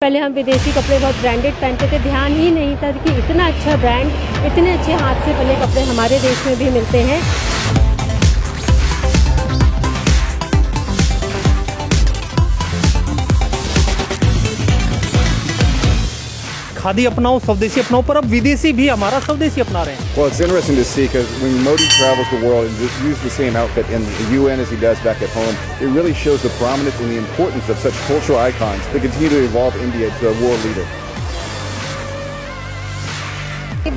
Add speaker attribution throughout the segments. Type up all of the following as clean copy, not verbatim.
Speaker 1: पहले हम विदेशी कपड़े बहुत ब्रांडेड पहनते थे, ध्यान ही नहीं था कि इतना अच्छा ब्रांड, इतने अच्छे हाथ से बने कपड़े हमारे देश में भी मिलते हैं।
Speaker 2: खादी अपनाओ, स्वदेशी अपनाओ, पर अब विदेशी भी हमारा स्वदेशी अपना रहे हैं।
Speaker 3: Well, it's interesting to see because when Modi travels the world and just uses the same outfit in the UN as he does back at home, it really shows the prominence and the importance of such cultural icons to continue to evolve India to a world leader.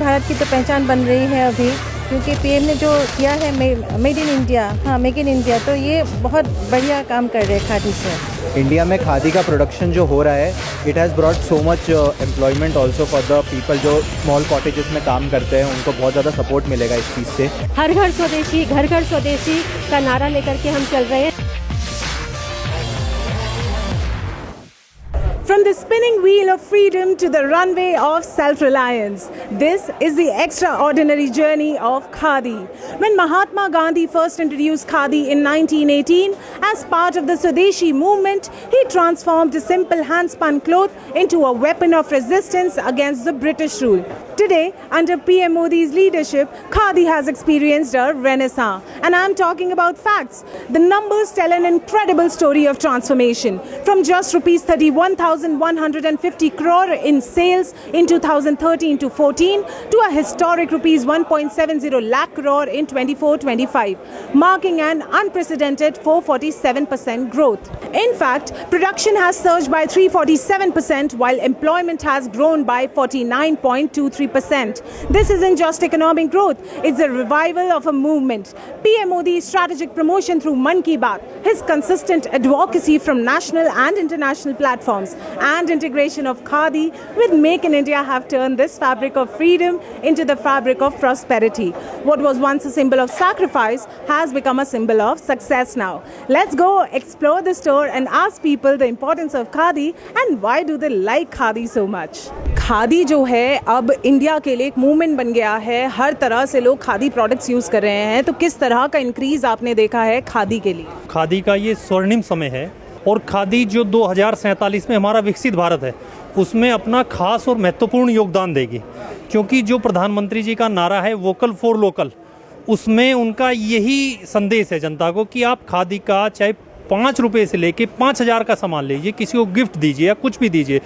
Speaker 4: Bharat की तो पहचान बन रही है अभी, क्योंकि PM ने जो किया है made in India, make in India, तो ये बहुत बढ़िया काम कर रहे हैं खादी से।
Speaker 5: इंडिया में खादी का प्रोडक्शन जो हो रहा है, it has brought so much employment also for the people जो स्मॉल कॉटेजेस में काम करते हैं, उनको बहुत ज़्यादा सपोर्ट मिलेगा इस चीज़ से।
Speaker 1: हर घर स्वदेशी, घर घर स्वदेशी का नारा लेकर के हम चल रहे हैं।
Speaker 6: From the spinning wheel of freedom to the runway of self-reliance, this is the extraordinary journey of Khadi. When Mahatma Gandhi first introduced Khadi in 1918 as part of the Swadeshi movement, he transformed a simple hand-spun cloth into a weapon of resistance against the British rule. Today, under PM Modi's leadership, Khadi has experienced a renaissance. And I'm talking about facts. The numbers tell an incredible story of transformation. From just rupees 31,150 crore in sales in 2013 to 14 to a historic rupees 1.70 lakh crore in 24-25, marking an unprecedented 447% growth. In fact, production has surged by 347% while employment has grown by 49.23%. This isn't just economic growth, it's a revival of a movement. PM Modi's strategic promotion through Mann Ki Baat, his consistent advocacy from national and international platforms, and integration of Khadi with Make in India have turned this fabric of freedom into the fabric of prosperity. What was once a symbol of sacrifice has become a symbol of success now. Let's go explore the store and ask people the importance of Khadi and why do they like Khadi so much. Khadi जो है अब India के लिए एक movement बन गया है, हर तरह से लोग खादी प्रोडक्ट्स यूज़ कर रहे हैं, तो किस तरह का इंक्रीज़ आपने देखा है खादी के लिए?
Speaker 2: खादी का ये स्वर्णिम समय है और खादी जो 2047 में हमारा विकसित भारत है उसमें अपना खास और महत्वपूर्ण योगदान देगी, क्योंकि जो प्रधानमंत्री जी का नारा है वोकल फॉर लोकल, उसमें उनका यही संदेश है जनता को कि आप खादी का चाहे 5 रुपये से लेके 5,000 का सामान लीजिए, किसी को गिफ्ट दीजिए या कुछ भी दीजिए।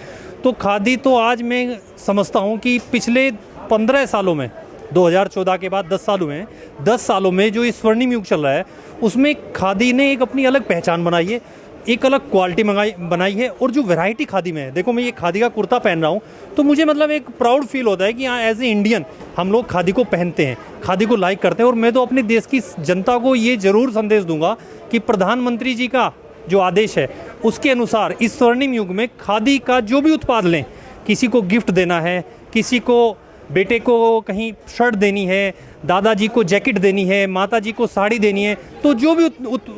Speaker 2: तो खादी तो आज मैं समझता हूँ कि पिछले 15 सालों में, 2014 के बाद 10 सालों में जो ये स्वर्णिम युग चल रहा है उसमें खादी ने एक अपनी अलग पहचान बनाई है, एक अलग क्वालिटी बनाई है। और जो वैरायटी खादी में है, देखो मैं ये खादी का कुर्ता पहन रहा हूँ तो मुझे मतलब एक प्राउड फील होता है कि हाँ एज ए इंडियन हम लोग खादी को पहनते हैं, खादी को लाइक करते हैं। और मैं तो अपने देश की जनता को ये ज़रूर संदेश दूंगा कि प्रधानमंत्री जी का जो आदेश है उसके अनुसार इस स्वर्णिम युग में खादी का जो भी उत्पाद लें, किसी को गिफ्ट देना है, किसी को बेटे को कहीं शर्ट देनी है, दादाजी को जैकेट देनी है, माताजी को साड़ी देनी है, तो जो भी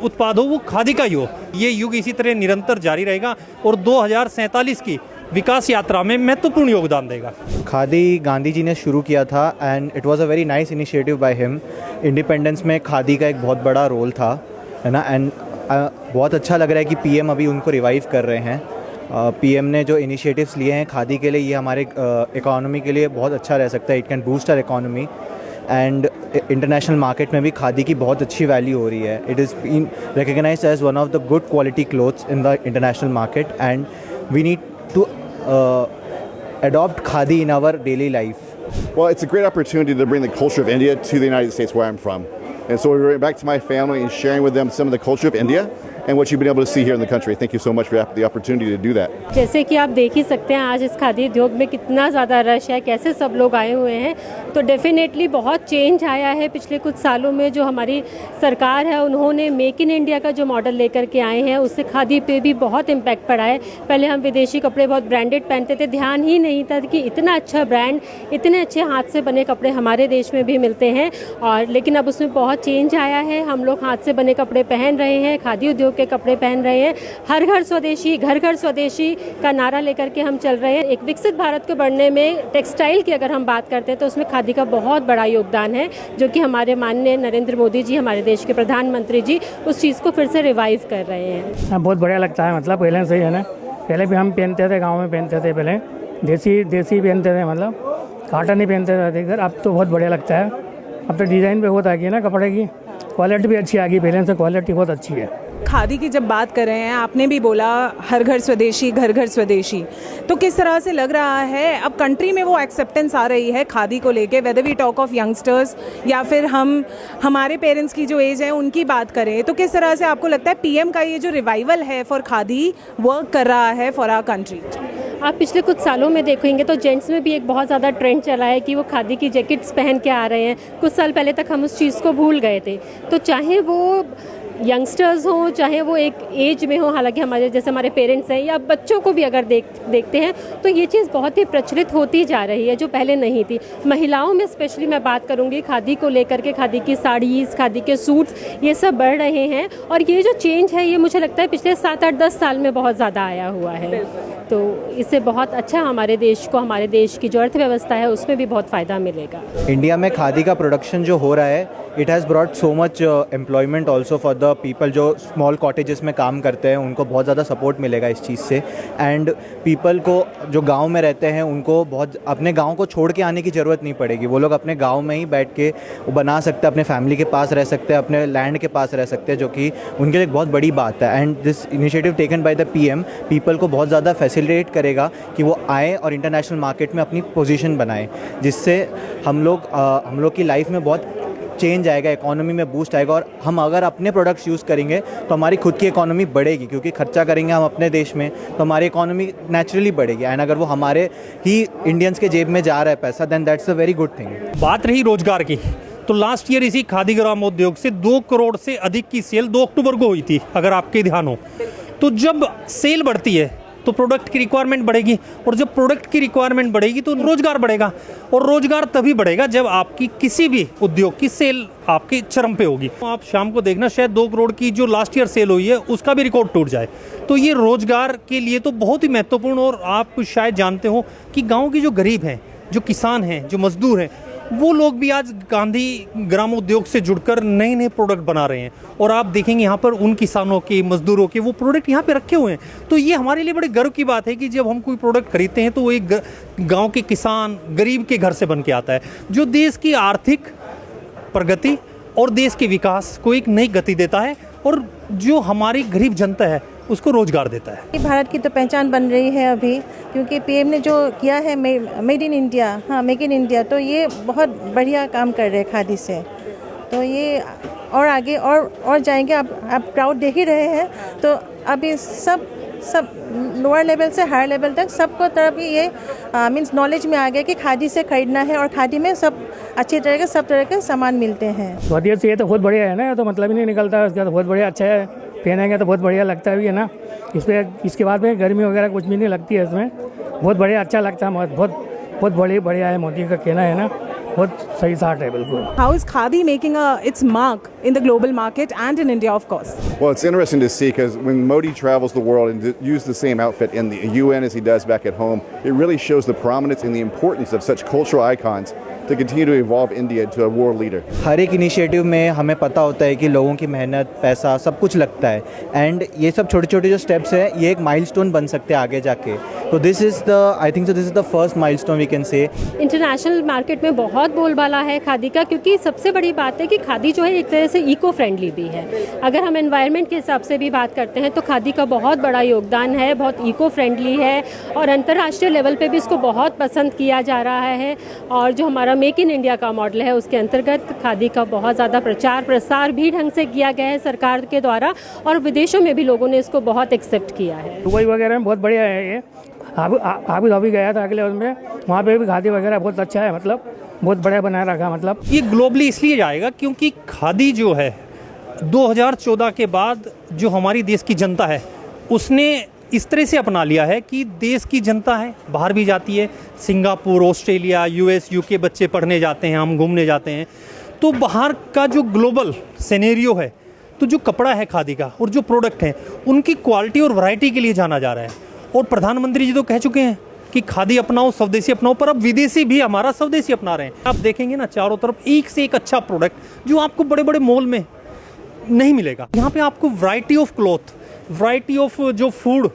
Speaker 2: उत्पाद हो वो खादी का ही हो। ये युग इसी तरह निरंतर जारी रहेगा और 2047 की विकास यात्रा में महत्वपूर्ण योगदान देगा।
Speaker 5: खादी गांधी जी ने शुरू किया था and it was a very nice initiative by him. Independence में खादी का एक बहुत बड़ा रोल था, है ना। एंड बहुत अच्छा लग रहा है कि पीएम अभी उनको रिवाइव कर रहे हैं। पीएम ने जो इनिशिएटिव्स लिए हैं खादी के लिए, ये हमारे इकोनॉमी के लिए बहुत अच्छा रह सकता है। It can boost our economy and international market में भी खादी की बहुत अच्छी वैल्यू हो रही है। It is been recognised as one of the good quality clothes in the international market and we need to adopt khadi in our daily life.
Speaker 3: Well, it's a great opportunity to bring the culture of India to the United States where I'm from. And so we're bringing back to my family and sharing with them some of the culture of India and what you've been able to see here in the country. Thank you so much for the opportunity to do that.
Speaker 1: जैसे कि आप देख ही सकते हैं आज इस खादी उद्योग में कितना ज़्यादा रश है, कैसे सब लोग आए हुए हैं। तो डेफिनेटली बहुत चेंज आया है पिछले कुछ सालों में। जो हमारी सरकार है उन्होंने मेक इन इंडिया का जो मॉडल लेकर के आए हैं उससे खादी पे भी बहुत इम्पैक्ट पड़ा है। पहले हम विदेशी कपड़े बहुत ब्रांडेड पहनते थे, ध्यान ही नहीं था कि इतना अच्छा ब्रांड, इतने अच्छे हाथ से बने कपड़े हमारे देश में भी मिलते हैं। और लेकिन अब उसमें बहुत चेंज आया है, हम लोग हाथ से बने कपड़े पहन रहे हैं, खादी उद्योग के कपड़े पहन रहे हैं। हर घर स्वदेशी, घर घर स्वदेशी का नारा लेकर के हम चल रहे हैं। एक विकसित भारत को बढ़ने में टेक्सटाइल की अगर हम बात करते हैं तो उसमें खादी का बहुत बड़ा योगदान है, जो कि हमारे माननीय नरेंद्र मोदी जी, हमारे देश के प्रधानमंत्री जी, उस चीज़ को फिर से रिवाइव कर रहे हैं।
Speaker 7: बहुत बढ़िया लगता है, मतलब पहले से ही है ना, पहले भी हम पहनते थे, गांव में पहनते थे, पहले देसी पहनते थे, मतलब कॉटन ही पहनते थे अधिकतर। अब तो बहुत बढ़िया लगता है। अब तो डिज़ाइन भी बहुत आ गई है ना कपड़े की, क्वालिटी भी अच्छी आ गई, पहले से क्वालिटी बहुत अच्छी है।
Speaker 6: खादी की जब बात कर रहे हैं, आपने भी बोला हर घर स्वदेशी, घर घर स्वदेशी, तो किस तरह से लग रहा है अब कंट्री में वो एक्सेप्टेंस आ रही है खादी को लेके, whether we talk of youngsters या फिर हमारे पेरेंट्स की जो एज है उनकी बात करें, तो किस तरह से आपको लगता है पीएम का ये जो रिवाइवल है फॉर खादी वर्क कर रहा है फॉर आवर कंट्री?
Speaker 1: आप पिछले कुछ सालों में देखेंगे तो जेंट्स में भी एक बहुत ज़्यादा ट्रेंड चला है कि वो खादी की जैकेट्स पहन के आ रहे हैं। कुछ साल पहले तक हम उस चीज़ को भूल गए थे। तो चाहे वो यंगस्टर्स हों, चाहे वो एक एज में हो, हालांकि हमारे जैसे हमारे पेरेंट्स हैं, या बच्चों को भी अगर देखते हैं तो ये चीज़ बहुत ही प्रचलित होती जा रही है जो पहले नहीं थी। महिलाओं में स्पेशली मैं बात करूँगी खादी को लेकर के, खादी की साड़ीज़, खादी के सूट्स, ये सब बढ़ रहे हैं। और ये जो चेंज है ये मुझे लगता है पिछले 7-8-10 साल में बहुत ज़्यादा आया हुआ है। तो इससे बहुत अच्छा हमारे देश को, हमारे देश की जो अर्थव्यवस्था है उसमें भी बहुत फ़ायदा मिलेगा।
Speaker 5: इंडिया में खादी का प्रोडक्शन जो हो रहा है, it has brought so much employment also for the people जो स्मॉल कॉटेजेस में काम करते हैं, उनको बहुत ज़्यादा सपोर्ट मिलेगा इस चीज़ से। एंड पीपल को जो गांव में रहते हैं उनको बहुत अपने गांव को छोड़ के आने की ज़रूरत नहीं पड़ेगी। वो लोग अपने गांव में ही बैठ के वो बना सकते हैं, अपने फैमिली के पास रह सकते हैं, अपने लैंड के पास रह सकते हैं, जो कि उनके लिए एक बहुत बड़ी बात है। And this initiative taken by the PM people को बहुत ज़्यादा फैसिलिटेट करेगा कि वो आए और इंटरनेशनल मार्केट में अपनी पोजीशन बनाएं, जिससे हम लोग की लाइफ में बहुत चेंज आएगा, इकोनॉमी में बूस्ट आएगा। और हम अगर अपने प्रोडक्ट्स यूज़ करेंगे तो हमारी खुद की इकोनॉमी बढ़ेगी, क्योंकि खर्चा करेंगे हम अपने देश में तो हमारी इकोनॉमी नेचुरली बढ़ेगी। एंड अगर वो हमारे ही इंडियंस के जेब में जा रहा है पैसा, then that's a very good thing.
Speaker 2: बात रही रोजगार की, तो लास्ट ईयर इसी खादी ग्रामोद्योग से 2 करोड़ से अधिक की सेल 2 अक्टूबर को हुई थी, अगर आपके ध्यान हो। तो जब सेल बढ़ती है तो प्रोडक्ट की रिक्वायरमेंट बढ़ेगी, और जब प्रोडक्ट की रिक्वायरमेंट बढ़ेगी तो रोजगार बढ़ेगा, और रोजगार तभी बढ़ेगा जब आपकी किसी भी उद्योग की सेल आपके चरम पे होगी। तो आप शाम को देखना, शायद 2 करोड़ की जो लास्ट ईयर सेल हुई है उसका भी रिकॉर्ड टूट जाए। तो ये रोजगार के लिए तो बहुत ही महत्वपूर्ण। और आप शायद जानते हो कि गाँव के जो गरीब हैं, जो किसान हैं, जो मजदूर हैं, वो लोग भी आज गांधी ग्रामोद्योग से जुड़कर नए नए प्रोडक्ट बना रहे हैं। और आप देखेंगे यहाँ पर उन किसानों के, मजदूरों के वो प्रोडक्ट यहाँ पे रखे हुए हैं। तो ये हमारे लिए बड़े गर्व की बात है कि जब हम कोई प्रोडक्ट खरीदते हैं तो वो एक गांव के किसान, गरीब के घर से बन के आता है, जो देश की आर्थिक प्रगति और देश के विकास को एक नई गति देता है, और जो हमारी गरीब जनता है उसको रोजगार देता है।
Speaker 4: भारत की तो पहचान बन रही है अभी, क्योंकि पीएम ने जो किया है मेड इन इंडिया, हाँ मेक इन इंडिया, तो ये बहुत बढ़िया काम कर रहे हैं खादी से। तो ये और आगे और जाएंगे। आप प्राउड देख ही रहे हैं। तो अभी सब लोअर लेवल से हायर लेवल तक सबको तरफ ये मीन्स नॉलेज में आ गया कि खादी से खरीदना है, और खादी में सब अच्छी तरह के सब तरह के सामान मिलते हैं।
Speaker 7: स्वदेश ये तो बहुत बढ़िया है ना, तो मतलब ही नहीं निकलता है उसका, तो बहुत बढ़िया, अच्छा है, पहनेंगे तो बहुत बढ़िया लगता है भी है ना। इसके बाद में गर्मी वगैरह कुछ भी नहीं लगती है इसमें, बहुत बढ़िया, अच्छा लगता है, बहुत बढ़िया है। मोदी का कहना है ना, बहुत सही साठ है बिल्कुल।
Speaker 6: How is Khadi making its mark in the global market and in India, of course?
Speaker 3: Well, it's interesting to see because when Modi travels the world and uses the same outfit in the UN as he does back at home, it really shows the prominence and the importance of such cultural icons to continue to evolve India into a world leader.
Speaker 5: हर एक initiative में हमें पता होता है कि लोगों की मेहनत, पैसा सब कुछ लगता है। एंड ये सब छोटे छोटे जो स्टेप्स हैं, ये एक माइलस्टोन बन सकते हैं आगे जाके। तो this is the first milestone we can say.
Speaker 1: International market में बहुत बोलबाला है खादी का, क्योंकि सबसे बड़ी बात है कि खादी जो है एक तरह से इको फ्रेंडली भी है। अगर हम एनवायरनमेंट के हिसाब से भी बात करते हैं तो खादी का बहुत बड़ा योगदान है, बहुत इको फ्रेंडली है, और अंतर्राष्ट्रीय लेवल पे भी इसको बहुत पसंद किया जा रहा है। और जो हमारा मेक इन इंडिया का मॉडल है उसके अंतर्गत खादी का बहुत ज़्यादा प्रचार प्रसार भी ढंग से किया गया है सरकार के द्वारा, और विदेशों में भी लोगों ने इसको बहुत एक्सेप्ट किया है।
Speaker 7: दुबई वगैरह में बहुत बढ़िया है ये। अभी अभी गया था अगले उसमें, वहाँ पे भी खादी वगैरह बहुत अच्छा है, मतलब बहुत बढ़िया बनाया रखा। मतलब
Speaker 2: ये ग्लोबली इसलिए जाएगा क्योंकि खादी जो है 2014 के बाद जो हमारी देश की जनता है उसने इस तरह से अपना लिया है कि देश की जनता है बाहर भी जाती है, सिंगापुर, ऑस्ट्रेलिया, यूएस, यूके बच्चे पढ़ने जाते हैं, हम घूमने जाते हैं। तो बाहर का जो ग्लोबल सिनेरियो है, तो जो कपड़ा है खादी का और जो प्रोडक्ट हैं उनकी क्वालिटी और वैरायटी के लिए जाना जा रहा है। और प्रधानमंत्री जी तो कह चुके हैं कि खादी अपनाओ, स्वदेशी अपनाओ, पर अब विदेशी भी हमारा स्वदेशी अपना रहे हैं। आप देखेंगे ना चारों तरफ एक से एक अच्छा प्रोडक्ट जो आपको बड़े बड़े मॉल में नहीं मिलेगा। यहाँ पे आपको variety of cloth, variety of जो फूड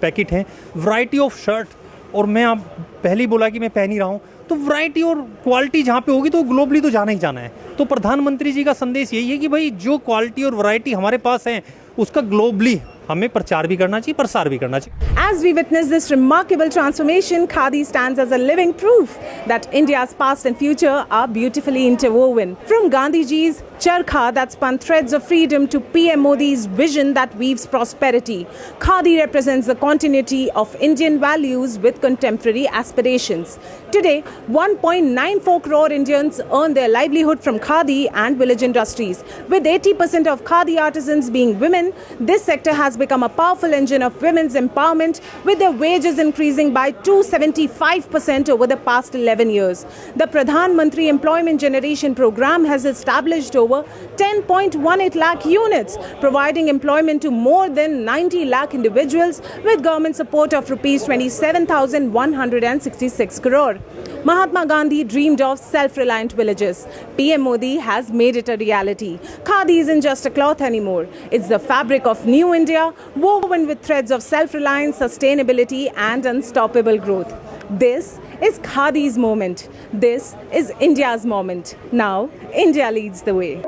Speaker 2: पैकेट हैं, वैरायटी ऑफ शर्ट, और मैं आप पहले ही बोला कि मैं पहन ही रहा हूँ, तो वैरायटी और क्वालिटी जहाँ पे होगी तो ग्लोबली तो जाना ही जाना है। तो प्रधानमंत्री जी का संदेश यही है कि भाई जो क्वालिटी और वैरायटी हमारे पास है उसका ग्लोबली हमें प्रचार भी करना चाहिए, प्रसार भी करना चाहिए।
Speaker 6: As we witness this remarkable transformation, Khadi stands as a living proof that India's past and future are beautifully interwoven. From Gandhiji's charkha that spun threads of freedom to PM Modi's vision that weaves prosperity, Khadi represents the continuity of Indian values with contemporary aspirations. Today, 1.94 crore Indians earn their livelihood from Khadi and village industries. With 80% of Khadi artisans being women, this sector has become a powerful engine of women's empowerment, with their wages increasing by 275% over the past 11 years. The Pradhan Mantri Employment Generation Program has established over 10.18 lakh units, providing employment to more than 90 lakh individuals with government support of rupees 27,166 crore. Mahatma Gandhi dreamed of self-reliant villages. PM Modi has made it a reality. Khadi isn't just a cloth anymore. It's the fabric of new India, woven with threads of self-reliance, sustainability and unstoppable growth. This is Khadi's moment. This is India's moment. Now, India leads the way.